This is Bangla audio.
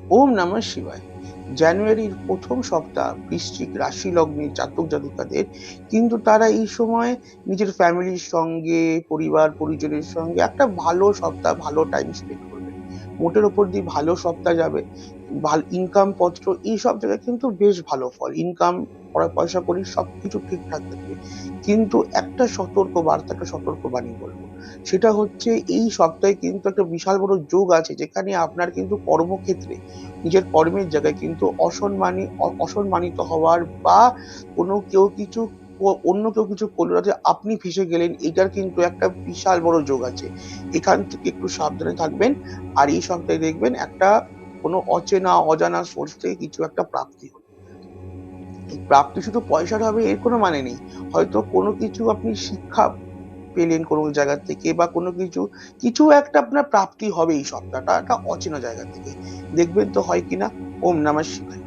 ওম নমঃ শিবায়। জানুয়ারির প্রথম সপ্তাহ বৃশ্চিক রাশি লগ্নের জাতক জাতিকাদের কিন্তু তারা এই সময় নিজের ফ্যামিলির সঙ্গে, পরিবার পরিজনের সঙ্গে একটা ভালো সপ্তাহ, ভালো টাইম স্পেন্ড করবে। মোটের ওপর দিয়ে ভালো সপ্তাহ যাবে। ইনকাম পত্র এইসব জায়গায় কিন্তু বেশ ভালো ফল। ইনকাম, পয়সা কড়ি সবকিছু ঠিকঠাক থাকবে। কিন্তু একটা সতর্ক বার্তা, একটা সতর্কবাণী বলবো। সেটা হচ্ছে এই সপ্তাহে কিন্তু একটা বিশাল বড় যোগ আছে, যেখানে আপনার কিন্তু কর্মক্ষেত্রে, নিজের কর্মের জায়গায় কিন্তু অসম্মানিত হওয়ার বা কোনো কেউ কিছু অন্য কেউ কিছু করলো না যে আপনি ফেঁসে গেলেন, এটার কিন্তু একটা বিশাল বড় যোগ আছে। এখান থেকে একটু সাবধানে থাকবেন। আর এই সপ্তাহে দেখবেন একটা কোনো অচেনা অজানা সোর্স থেকে কিছু একটা প্রাপ্তি হলো। এই প্রাপ্তি শুধু পয়সার হবে এর কোনো মানে নেই। হয়তো কোনো কিছু আপনি শিক্ষা পেলেন কোনো জায়গা থেকে, বা কোনো কিছু কিছু একটা আপনার প্রাপ্তি হবে এই সপ্তাহটা একটা অচেনা জায়গা থেকে। দেখবেন তো হয় কিনা। ওম নমঃ শিবায়।